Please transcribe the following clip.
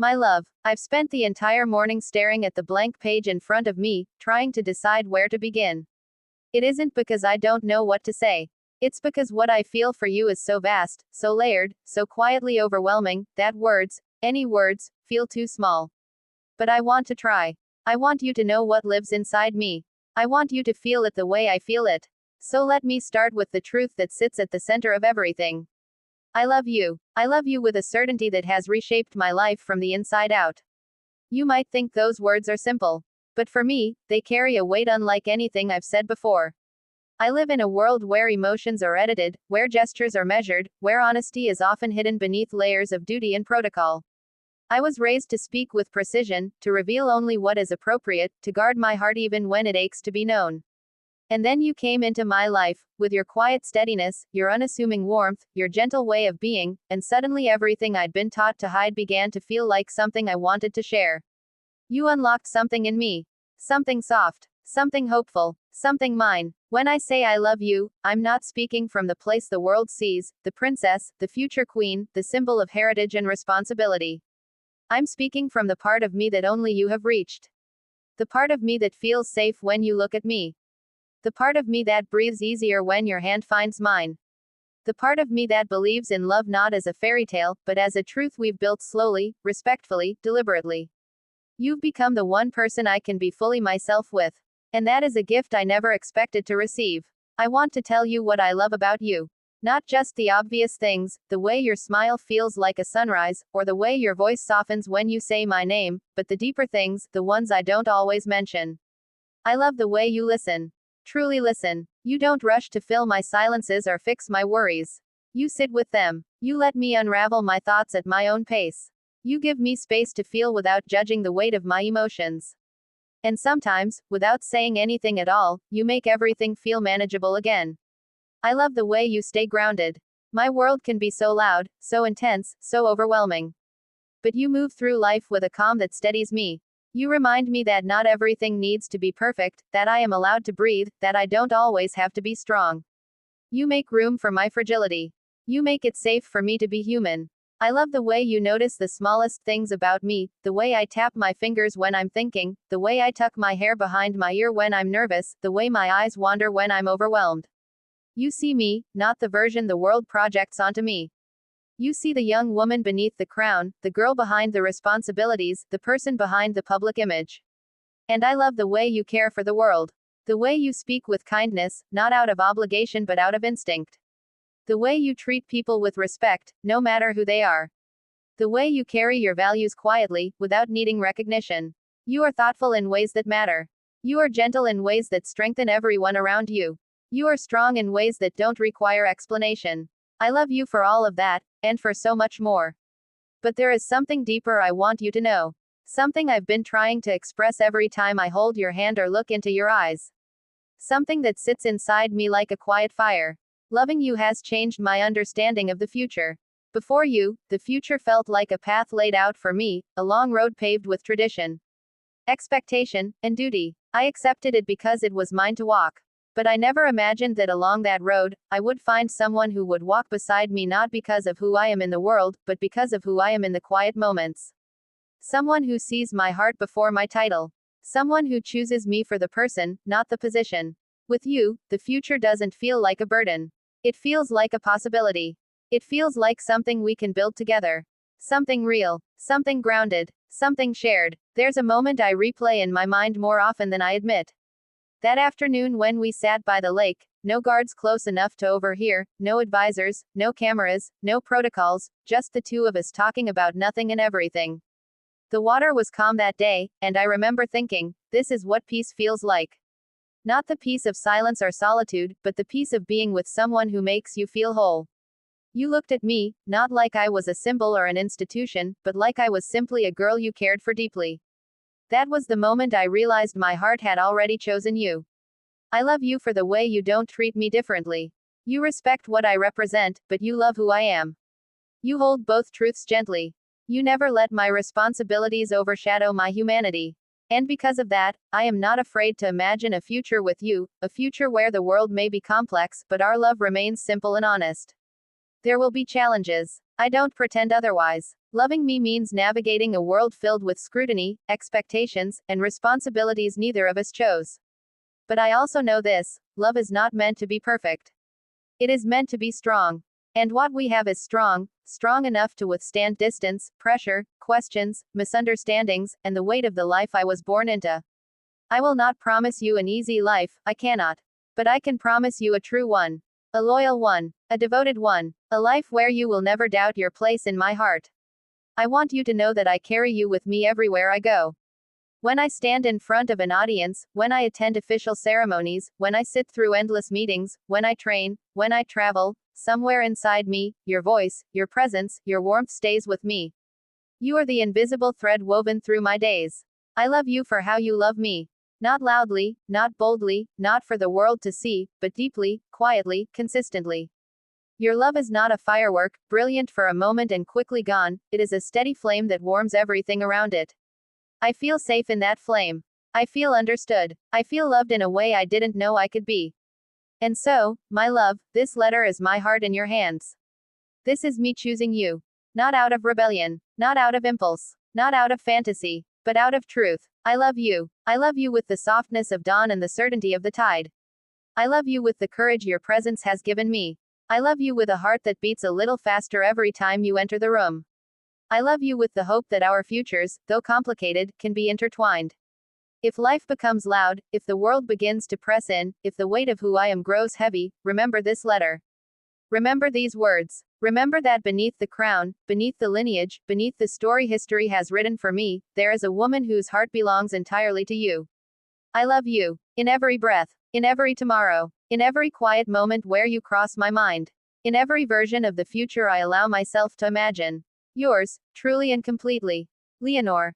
My love, I've spent the entire morning staring at the blank page in front of me, trying to decide where to begin. It isn't because I don't know what to say. It's because what I feel for you is so vast, so layered, so quietly overwhelming, that words, any words, feel too small. But I want to try. I want you to know what lives inside me. I want you to feel it the way I feel it. So let me start with the truth that sits at the center of everything. I love you. I love you with a certainty that has reshaped my life from the inside out. You might think those words are simple. But for me, they carry a weight unlike anything I've said before. I live in a world where emotions are edited, where gestures are measured, where honesty is often hidden beneath layers of duty and protocol. I was raised to speak with precision, to reveal only what is appropriate, to guard my heart even when it aches to be known. And then you came into my life, with your quiet steadiness, your unassuming warmth, your gentle way of being, and suddenly everything I'd been taught to hide began to feel like something I wanted to share. You unlocked something in me. Something soft. Something hopeful. Something mine. When I say I love you, I'm not speaking from the place the world sees, the princess, the future queen, the symbol of heritage and responsibility. I'm speaking from the part of me that only you have reached. The part of me that feels safe when you look at me. The part of me that breathes easier when your hand finds mine. The part of me that believes in love not as a fairy tale, but as a truth we've built slowly, respectfully, deliberately. You've become the one person I can be fully myself with. And that is a gift I never expected to receive. I want to tell you what I love about you. Not just the obvious things, the way your smile feels like a sunrise, or the way your voice softens when you say my name, but the deeper things, the ones I don't always mention. I love the way you listen. Truly listen. You don't rush to fill my silences or fix my worries. You sit with them. You let me unravel my thoughts at my own pace. You give me space to feel without judging the weight of my emotions. And sometimes, without saying anything at all, you make everything feel manageable again. I love the way you stay grounded. My world can be so loud, so intense, so overwhelming. But you move through life with a calm that steadies me. You remind me that not everything needs to be perfect, that I am allowed to breathe, that I don't always have to be strong. You make room for my fragility. You make it safe for me to be human. I love the way you notice the smallest things about me, the way I tap my fingers when I'm thinking, the way I tuck my hair behind my ear when I'm nervous, the way my eyes wander when I'm overwhelmed. You see me, not the version the world projects onto me. You see the young woman beneath the crown, the girl behind the responsibilities, the person behind the public image. And I love the way you care for the world. The way you speak with kindness, not out of obligation but out of instinct. The way you treat people with respect, no matter who they are. The way you carry your values quietly, without needing recognition. You are thoughtful in ways that matter. You are gentle in ways that strengthen everyone around you. You are strong in ways that don't require explanation. I love you for all of that, and for so much more. But there is something deeper I want you to know. Something I've been trying to express every time I hold your hand or look into your eyes. Something that sits inside me like a quiet fire. Loving you has changed my understanding of the future. Before you, the future felt like a path laid out for me, a long road paved with tradition, expectation, and duty. I accepted it because it was mine to walk. But I never imagined that along that road, I would find someone who would walk beside me not because of who I am in the world, but because of who I am in the quiet moments. Someone who sees my heart before my title. Someone who chooses me for the person, not the position. With you, the future doesn't feel like a burden. It feels like a possibility. It feels like something we can build together. Something real. Something grounded. Something shared. There's a moment I replay in my mind more often than I admit. That afternoon when we sat by the lake, no guards close enough to overhear, no advisors, no cameras, no protocols, just the two of us talking about nothing and everything. The water was calm that day, and I remember thinking, this is what peace feels like. Not the peace of silence or solitude, but the peace of being with someone who makes you feel whole. You looked at me, not like I was a symbol or an institution, but like I was simply a girl you cared for deeply. That was the moment I realized my heart had already chosen you. I love you for the way you don't treat me differently. You respect what I represent, but you love who I am. You hold both truths gently. You never let my responsibilities overshadow my humanity. And because of that, I am not afraid to imagine a future with you, a future where the world may be complex, but our love remains simple and honest. There will be challenges. I don't pretend otherwise. Loving me means navigating a world filled with scrutiny, expectations, and responsibilities neither of us chose. But I also know this: love is not meant to be perfect. It is meant to be strong. And what we have is strong, strong enough to withstand distance, pressure, questions, misunderstandings, and the weight of the life I was born into. I will not promise you an easy life, I cannot. But I can promise you a true one. A loyal one. A devoted one. A life where you will never doubt your place in my heart. I want you to know that I carry you with me everywhere I go. When I stand in front of an audience, when I attend official ceremonies, when I sit through endless meetings, when I train, when I travel, somewhere inside me, your voice, your presence, your warmth stays with me. You are the invisible thread woven through my days. I love you for how you love me. Not loudly, not boldly, not for the world to see, but deeply, quietly, consistently. Your love is not a firework, brilliant for a moment and quickly gone, it is a steady flame that warms everything around it. I feel safe in that flame. I feel understood. I feel loved in a way I didn't know I could be. And so, my love, this letter is my heart in your hands. This is me choosing you. Not out of rebellion, not out of impulse, not out of fantasy, but out of truth. I love you. I love you with the softness of dawn and the certainty of the tide. I love you with the courage your presence has given me. I love you with a heart that beats a little faster every time you enter the room. I love you with the hope that our futures, though complicated, can be intertwined. If life becomes loud, if the world begins to press in, if the weight of who I am grows heavy, remember this letter. Remember these words. Remember that beneath the crown, beneath the lineage, beneath the story history has written for me, there is a woman whose heart belongs entirely to you. I love you. In every breath. In every tomorrow. In every quiet moment where you cross my mind. In every version of the future I allow myself to imagine. Yours, truly and completely. Leonor.